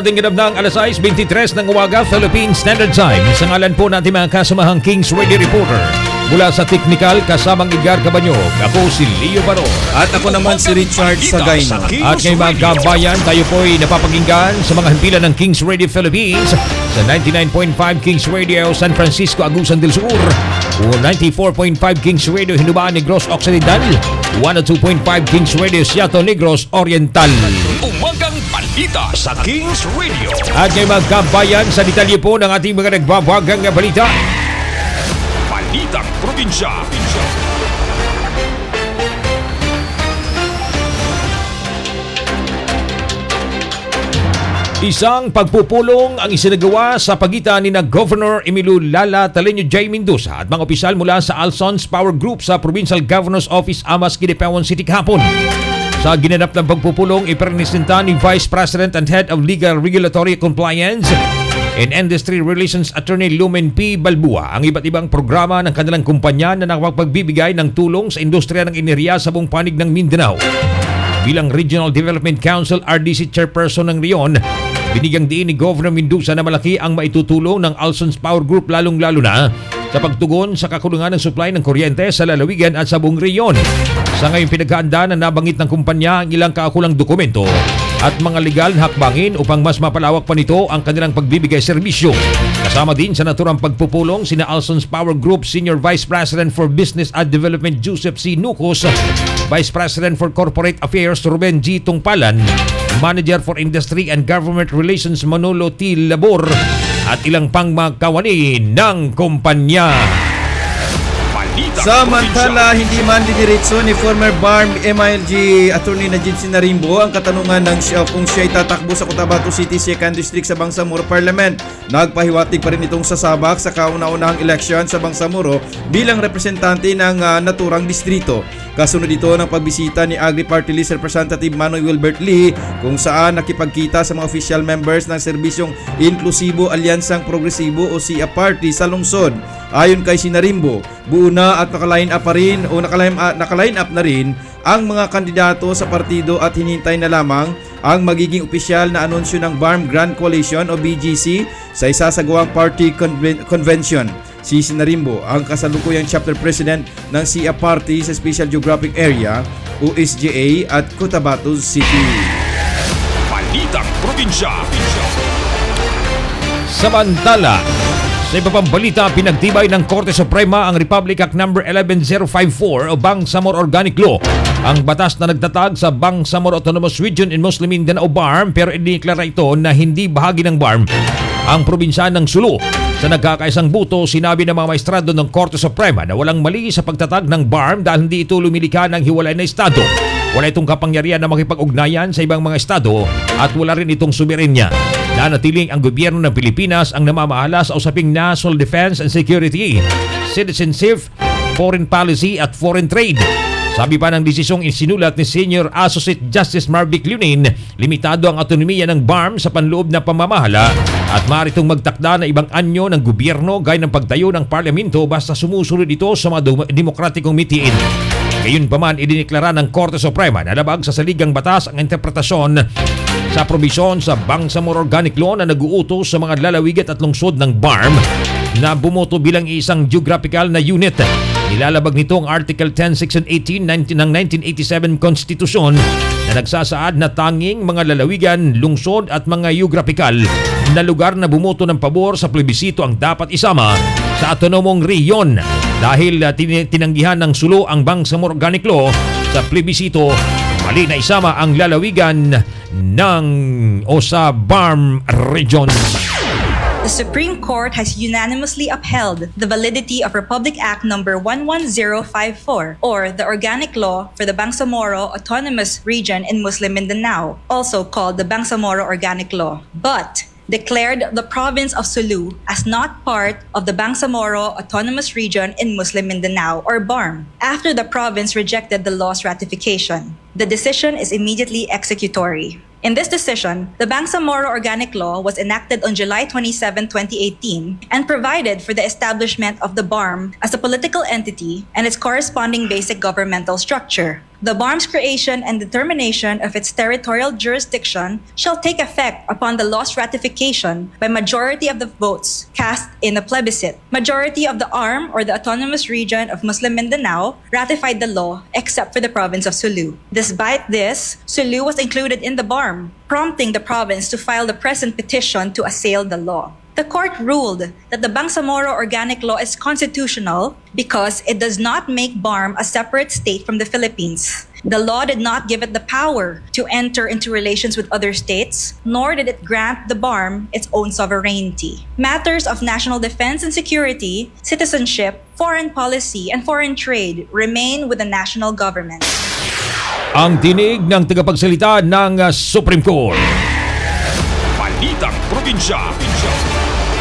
Ating ganap ng alas 6:23 ng umaga, Philippine Standard Time. Sa ngalan po natin mga kasamahang Kings Radio Reporter. Mula sa Technical, kasamang Edgar Cabanyog. Ako si Leo Baro. At ako naman si Richard Sagayna. At ngayong mga kabayan, tayo po'y napapakinggan sa mga himpilan ng Kings Radio Philippines sa 99.5 Kings Radio San Francisco, Agusan del Sur, o 94.5 Kings Radio Hinubaan Negros Occidental, 102.5 Kings Radio Seattle Negros Oriental. Umagang balita sa Kings Radio. At ngayong mga kabayan, sa detalye po ng ating mga nagbabagang balita. Balitang Probinsya. Isang pagpupulong ang isinagawa sa pagitan ni Governor Emilio Lala Taleño J. Mendoza at mga opisyal mula sa Alsons Power Group sa Provincial Governor's Office, Amas, Kidapawan City kahapon. Sa ginanap ng pagpupulong, ipresenta ni Vice President and Head of Legal Regulatory Compliance and Industry Relations Attorney Lumen P. Balbua ang iba't ibang programa ng kanilang kumpanya na nakapagbibigay ng tulong sa industriya ng enerhiya sa buong panig ng Mindanao. Bilang Regional Development Council RDC Chairperson ng Rion, binigyang diin ni Governor Mendoza na malaki ang maitutulong ng Alsons Power Group lalong-lalo na sa pagtugon sa kakulangan ng supply ng kuryente sa lalawigan at sa buong reyon. Sa ngayong pinaghahandaan na nabanggit ng kumpanya ang ilang kakulang dokumento at mga legal na hakbangin upang mas mapalawak pa nito ang kanilang pagbibigay serbisyo. Kasama din sa naturang pagpupulong sina Alsons Power Group Senior Vice President for Business and Development Joseph C. Nucos, Vice President for Corporate Affairs Ruben G. Tungpalan, Manager for Industry and Government Relations Manolo T. Labor at ilang pang magkawani ng kumpanya. Samantala, hindi man diniritso ni former BARM MILG Attorney Najib Sinarimbo ang katanungan ng kung siya'y tatakbo sa Cotabato City 2nd District sa Bangsamoro Parliament. Nagpahiwatig pa rin itong sasabak sa kauna-unahang eleksyon sa Bangsamoro bilang representante ng naturang distrito. Kasunod ito ng pagbisita ni Agri Party List Representative Manoy Wilbert Lee kung saan nakipagkita sa mga official members ng Serbisyong Inklusibo Alyansang Progresibo o SIA Party sa lungsod. Ayon kay Sinarimbo, buo na at naka-line up na rin ang mga kandidato sa partido at hinintay na lamang ang magiging opisyal na anunsyo ng BARM Grand Coalition o BGC sa isasagawang party convention. Si Sinarimbo ang kasalukuyang chapter president ng SIA Party sa Special Geographic Area o SGA at Cotabato City. Balitang Probinsya. Samantala, sa iba pang balita, pinagtibay ng Korte Suprema ang Republic Act No. 11054 o Bangsamoro Organic Law. Ang batas na nagtatag sa Bangsamoro Autonomous Region in Muslim Mindanao BARM, pero iniklara ito na hindi bahagi ng BARM ang probinsya ng Sulu. Sa nagkakaisang buto, sinabi ng mga maestrado ng Korte Suprema na walang mali sa pagtatag ng BARM dahil hindi ito lumilika ng hiwalay na estado. Wala itong kapangyarihan na makipag-ugnayan sa ibang mga estado at wala rin itong suberenya. Nanatiling ang gobyerno ng Pilipinas ang namamahala sa usaping national defense and security, citizenship, foreign policy at foreign trade. Sabi pa ng desisyong isinulat ni Senior Associate Justice Marvic Leonin, limitado ang autonomiya ng BARM sa panloob na pamamahala at maaari itong magtakda na ibang anyo ng gobyerno gaya ng pagtayo ng parlamento basta sumusunod ito sa mga demokratikong mitiin. Gayunpaman, idiniklara ng Korte Suprema na labag sa saligang batas ang interpretasyon sa probisyon sa Bangsamoro Organic Law na nag-uutos sa mga lalawigan at lungsod ng BARM na bumoto bilang isang geographical na unit. Nilalabag nito ang Article 10, Section 18 ng 1987 Konstitusyon na nagsasaad na tanging mga lalawigan, lungsod at mga geographical na lugar na bumoto ng pabor sa plebisito ang dapat isama sa autonomong rehiyon. Dahil tinanggihan ng Sulu ang Bangsamoro Organic Law sa plebisito, mali na isama ang lalawigan o sa BARM region. The Supreme Court has unanimously upheld the validity of Republic Act No. 11054, or the Organic Law for the Bangsamoro Autonomous Region in Muslim Mindanao, also called the Bangsamoro Organic Law, but declared the province of Sulu as not part of the Bangsamoro Autonomous Region in Muslim Mindanao, or BARM, after the province rejected the law's ratification. The decision is immediately executory. In this decision, the Bangsamoro Organic Law was enacted on July 27, 2018 and provided for the establishment of the BARM as a political entity and its corresponding basic governmental structure. The BARM's creation and determination of its territorial jurisdiction shall take effect upon the law's ratification by majority of the votes cast in a plebiscite. Majority of the ARM or the Autonomous Region of Muslim Mindanao ratified the law except for the province of Sulu. Despite this, Sulu was included in the BARM, prompting the province to file the present petition to assail the law. The court ruled that the Bangsamoro Organic Law is constitutional because it does not make BARM a separate state from the Philippines. The law did not give it the power to enter into relations with other states, nor did it grant the BARM its own sovereignty. Matters of national defense and security, citizenship, foreign policy, and foreign trade remain with the national government. Ang tinig ng tagapagsalita ng Supreme Court. Balitang Probinsya.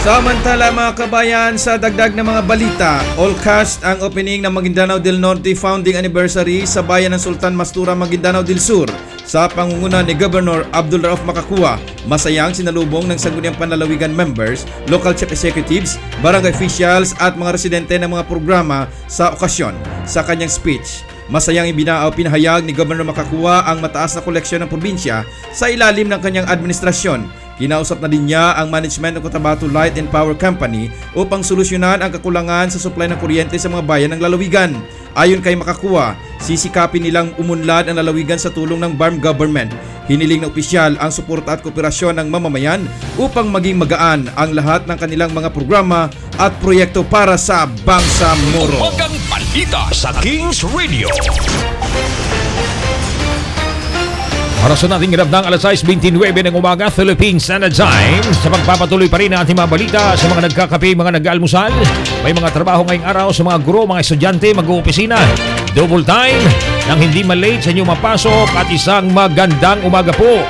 Samantala mga kabayan, sa dagdag ng mga balita, all cast ang opening ng Maguindanao del Norte Founding Anniversary sa bayan ng Sultan Mastura, Maguindanao del Sur sa pangunguna ni Governor Abdul Rauf Makakua. Masayang sinalubong ng Sangguniang Panlalawigan members, local chief executives, barangay officials at mga residente ng mga programa sa okasyon. Sa kanyang speech, masayang pinahayag ni Governor Makakua ang mataas na koleksyon ng probinsya sa ilalim ng kanyang administrasyon. Kinausap na din niya ang management ng Cotabato Light and Power Company upang solusyonan ang kakulangan sa supply ng kuryente sa mga bayan ng lalawigan. Ayon kay Makakua, sisikapin nilang umunlad ang lalawigan sa tulong ng BARM government. Hiniling na opisyal ang suporta at kooperasyon ng mamamayan upang maging magaan ang lahat ng kanilang mga programa at proyekto para sa Bangsamoro. Umagang balita sa Kings Radio. Oras na natin ganap ng alas 6:29 ng umaga, Philippine Standard Time. Sa pagpapatuloy pa rin ang ating mga balita sa mga nagkakape, mga nag-almusal. May mga trabaho ngayong araw sa mga guro, mga estudyante, mag-uopisina. Double time nang hindi malate sa inyong mapasok at isang magandang umaga po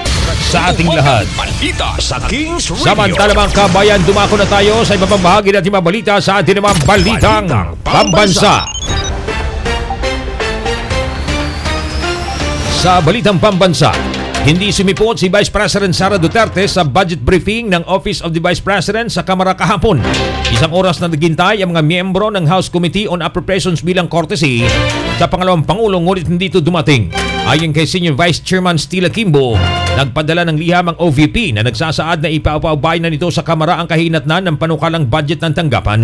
sa ating lahat. Balita sa Kings Radio. Samantala mga kabayan, dumako na tayo sa iba pang bahagi ng ating mga balita sa ating mga balitang pambansa. Sa balitang pambansa, hindi sumipot si Vice President Sara Duterte sa budget briefing ng Office of the Vice President sa Kamara kahapon. Isang oras na naghintay ang mga miyembro ng House Committee on Appropriations bilang courtesy sa pangalawang Pangulo, ngunit hindi ito dumating. Ayon kay Senior Vice Chairman Stila Kimbo, nagpadala ng liham ang OVP na nagsasaad na ipaupaubay na nito sa Kamara ang kahinatnan ng panukalang budget ng tanggapan.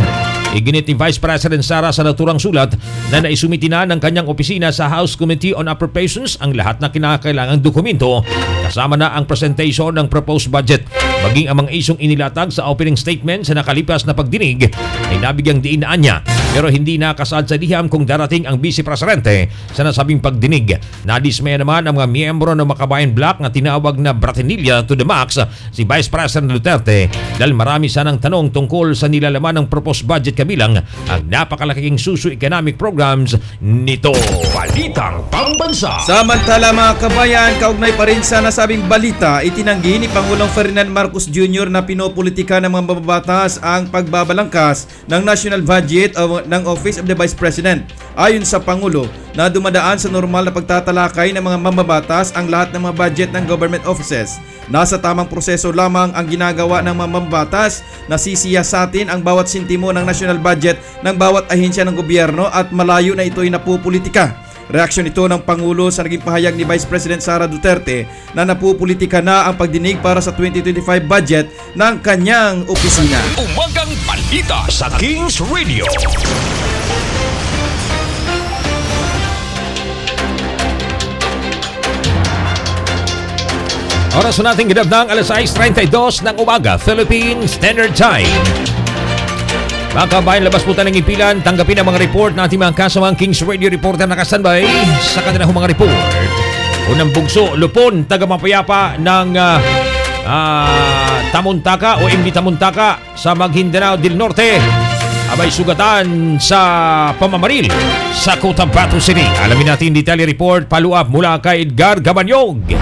Iginit ni Vice President Sara sa naturang sulat na naisumiti na ng kanyang opisina sa House Committee on Appropriations ang lahat na kinakailangang dokumento kasama na ang presentation ng proposed budget. Maging ang mga isyong inilatag sa opening statement sa nakalipas na pagdinig ay nabigyang diinaan niya, pero hindi nakasaad sa liham kung darating ang Vice Presidente sa nasabing pagdinig. Nadismaya naman ang mga miyembro ng Makabayan Bloc na tinawag na Bratinilla to the Max si Vice President Duterte dahil marami sanang tanong tungkol sa nilalaman ng proposed budget kabilang ang napakalaking socio-economic programs nito. Balitang pambansa. Samantala mga kabayan, kaugnay pa rin sa nasabing balita, itinanggi ni Pangulong Ferdinand Marcos Jr. na pinopolitika ng mga mababatas ang pagbabalangkas ng national budget ng Office of the Vice President. Ayon sa Pangulo, na dumadaan sa normal na pagtatalakay ng mga mambabatas ang lahat ng mga budget ng government offices. Nasa tamang proseso lamang ang ginagawa ng mga mambabatas na sisiyasatin ang bawat sintimo ng national budget ng bawat ahensya ng gobyerno at malayo na ito'y napupolitika. Reaksyon ito ng Pangulo sa naging pahayag ni Vice President Sara Duterte na napupolitika na ang pagdinig para sa 2025 budget ng kanyang opisina. Umagang balita sa Kings Radio. Oras na natin ganap ng alas 6:32 ng umaga, Philippine Standard Time. Mga kabayan, labas po tayo ng ipilan. Tanggapin ang mga report na ating mga kasamang Kings Radio reporter na kastanbay sa kanilang mga report. Unang bugso, Lupon, taga-mapayapa ng Tamuntaka o MD Tamuntaka sa Maguindanao del Norte. Abay sugatan sa pamamaril sa Cotabato City. Alamin natin detalye report, follow up mula kay Edgar Gabanyog.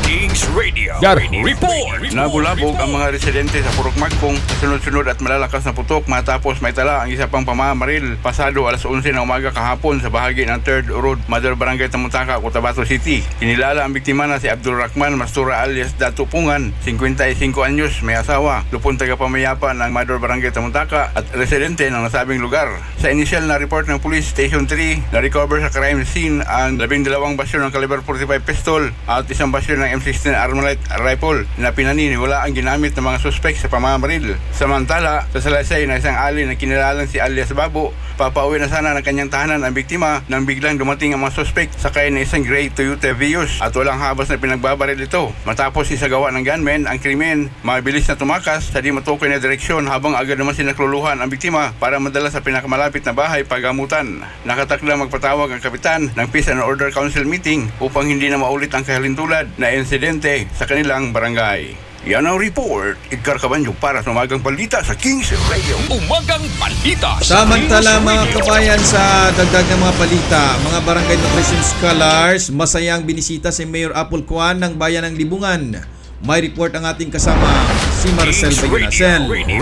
Kings Radio. Report. Nabulabog ang mga residente sa Purok Magpong sa sunod-sunod at malalakas na putok matapos may tala ang isa pang pamamaril pasado alas 11 ng umaga kahapon sa bahagi ng 3rd Road, Mother Barangay Tamuntaka, Cotabato City. Kinilala ang biktima na si Abdul Rahman Mastura alias Dato Pungan, 55 anyos, may asawa, lupon tagapamayapa ng Mother Barangay Tamuntaka at residente ng nasabing lugar. Sa initial na report ng Police Station 3, na-recover sa crime scene ang 12 basyon ng caliber 45 pistol at isang basyon ng M16 Armalite rifle na pinaniniwala ang ginamit ng mga suspect sa pamamaril. Samantala, sa salaysay na isang ali na kinilalang si alias Babo, papauwi na sana ng kanyang tahanan ang biktima nang biglang dumating ang mga suspect sakay na isang gray Toyota Vios at walang habas na pinagbabaril ito. Matapos isagawa ng gunmen ang krimen, mabilis na tumakas sa di matukoy na direksyon habang agad naman sinakluluhan ang biktima para madala sa pinakamalapit na bahay pagamutan. Nakatakda magpatawag ang kapitan ng Peace and Order Council meeting upang hindi na maulit ang kahalintulad na insidente sa kanilang barangay. Yan ang report. Edgar Cabanyo para sa Umagang Balita sa Kings Radio. Umagang Balita sa Samantala Kings mga Radio. kabayan, sa dagdag ng mga balita, mga barangay nutrition scholars masayang binisita si Mayor Apple Cuan ng Bayan ng Libungan. May report ang ating kasama si Marcel Kings Bayunasel. Radio.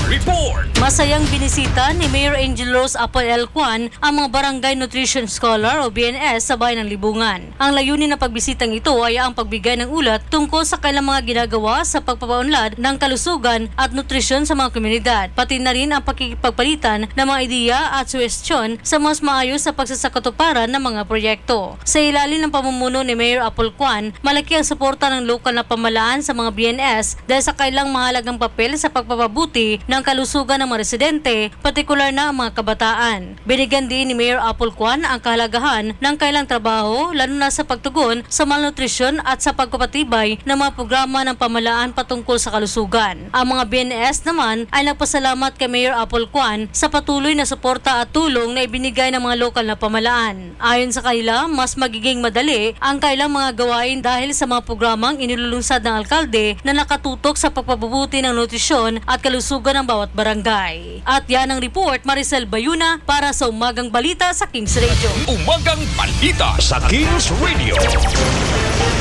Report. Masayang binisita ni Mayor Angel Rose Apple L. Cuan ang mga Barangay Nutrition Scholar o BNS sa Bayan ng Libungan. Ang layunin ng pagbisitang ito ay ang pagbigay ng ulat tungkol sa kailang mga ginagawa sa pagpapaunlad ng kalusugan at nutrisyon sa mga komunidad, pati na rin ang pakikipagpalitan ng mga ideya at suwestyon sa mas maayos sa pagsasakatuparan ng mga proyekto. Sa ilalim ng pamumuno ni Mayor Apple Cuan, malaki ang suporta ng lokal na pamahalaan sa mga BNS dahil sa kailang mahalagang papel sa pagpapabuti ng kalusugan ng mga residente, partikular na ang mga kabataan. Binigyan din ni Mayor Apple Cuan ang kahalagahan ng kailang trabaho, lalo na sa pagtugon sa malnutrisyon at sa pagpapatibay ng mga programa ng pamahalaan patungkol sa kalusugan. Ang mga BNS naman ay nagpasalamat kay Mayor Apple Cuan sa patuloy na suporta at tulong na ibinigay ng mga lokal na pamahalaan. Ayon sa kanila, mas magiging madali ang kailang mga gawain dahil sa mga programang inilulunsad ng alkalde na nakatutok sa pagpapabuti ng nutrisyon at kalusugan ng bawat barangay. At yan ang report, Maricel Bayuna para sa Umagang Balita sa Kings Radio. Umagang Balita sa Kings Radio.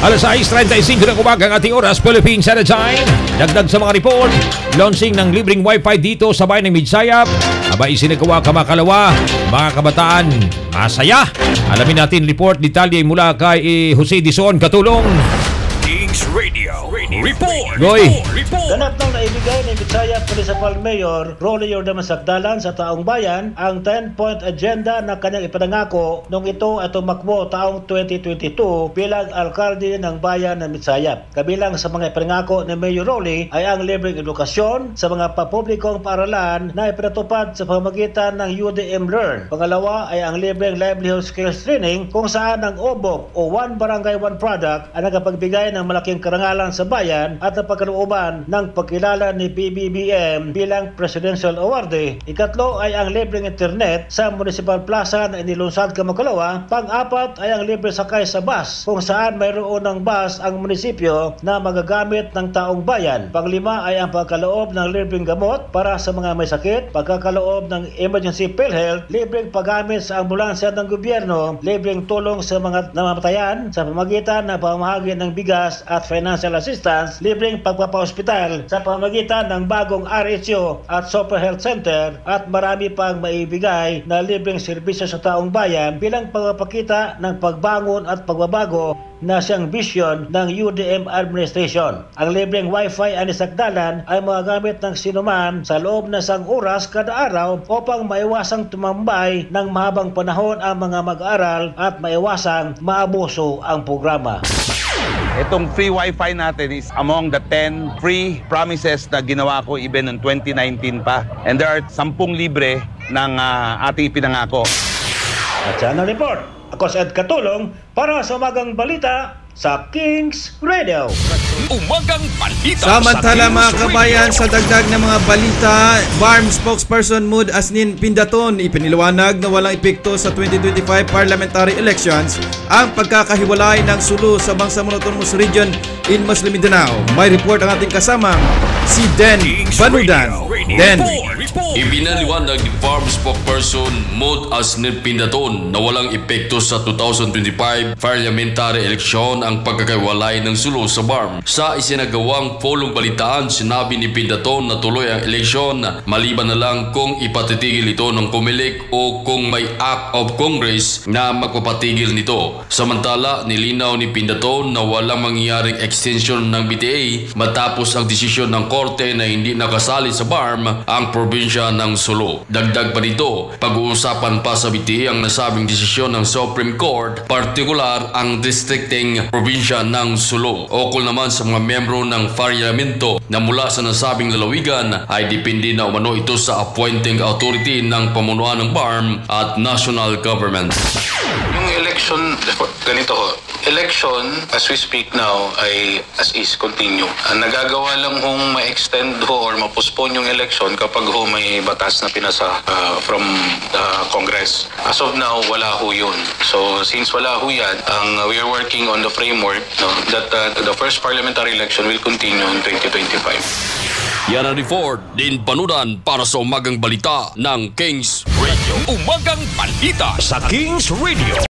Alas 6:35 ng umaga ang ating oras, Philippine Standard Time. Dagdag sa mga report, launching ng libreng wifi dito sa bayan ng Midsayap. Abay isinagawa kamakalawa, mga kabataan, masaya. Alamin natin report detalye mula kay Jose Dizon Katulong. Kings Radio. Report. Goy. Ganap nang naibigay ng Midsayap Municipal Mayor Rolly Yordaman Sagdalan sa taong bayan ang 10-point agenda na kanyang ipinangako nung ito ay tumakbo taong 2022 bilang alkalde ng bayan ng Midsayap. Kabilang sa mga ipinangako ni Mayor Rolly ay ang libreng edukasyon sa mga papublikong paaralan na ipinatupad sa pamamagitan ng UDM Learn. Pangalawa ay ang libreng livelihood skills training kung saan ang OBOC o One Barangay One Product ay nakapagbigay ng malaking karangalan sa bayan at napagkalooban ng pagkilala ni PBBM bilang Presidential Awardee. Ikatlo ay ang libreng internet sa Municipal Plaza na inilunsad kamakalawa. Pang-apat ay ang libre sakay sa bus kung saan mayroon ng bus ang munisipyo na magagamit ng taong bayan. Panglima ay ang pagkaloob ng libreng gamot para sa mga may sakit, pagkakaloob ng emergency PhilHealth, libreng paggamit sa ambulansya ng gobyerno, libreng tulong sa mga namamatayan sa pamamagitan ng pamahagi ng bigas at financial assistance, libreng pagpapahospital sa pamamagitan ng bagong RHO at Super Health Center at marami pang maibigay na libreng serbisyo sa taong bayan bilang pagpapakita ng pagbangon at pagbabago na siyang vision ng UDM administration. Ang libreng wifi ani Sagdalan ay magagamit ng sinuman sa loob ng 1 oras kada araw upang maiwasang tumambay ng mahabang panahon ang mga mag-aaral at maiwasang maabuso ang programa. Itong free wifi natin is among the 10 free promises na ginawa ko even in 2019 pa. And there are 10 libre ng ating pinangako. At yan ang report. Ako si Ed Katulong para sa Umagang Balita sa Kings Radio. Umagang Balita Samantala sa mga Kings kabayan, Radio. sa dagdag ng mga balita, BARM spokesperson Mood Asnin Pindaton ipiniliwanag na walang epekto sa 2025 parliamentary elections ang pagkakahiwalay ng Sulu sa Bangsamoro Autonomous Region in Muslim Mindanao. May report ang ating kasama si Den Kings Banudan. Radio. Then, Ipinaliwanag ni Farm spokesperson Maud Asner Pindaton na walang epekto sa 2025 parliamentary election ang pagkakaiwalay ng sulo sa BARM. Sa isinagawang polong balitaan, sinabi ni Pindaton na tuloy ang eleksyon maliban na lang kung ipatitigil ito ng Comelec o kung may Act of Congress na magpapatigil nito. Samantala, nilinaw ni Pindaton na walang mangyayaring extension ng BTA matapos ang desisyon ng korte na hindi nakasali sa BARM ang probinsya ng Sulu. Dagdag pa dito, pag-uusapan pa sa BTA ang nasabing desisyon ng Supreme Court, partikular ang districting probinsya ng Sulu. Ukol naman sa mga membro ng parlamento na mula sa nasabing lalawigan ay depende na umano ito sa appointing authority ng pamunuan ng BARM at national government. Yung election, ganito ho, election as we speak now ay as is continue. Ang nagagawa lang hong ma-extend ho or ma-postpone yung election kapag ho may batas na pinasa from the Congress. As of now, wala ho yun. So since wala ho yan, we are working on the framework that the first parliamentary election will continue in 2025. Yan ang report din panudan para sa umagang balita ng Kings Radio. Umagang balita sa Kings Radio.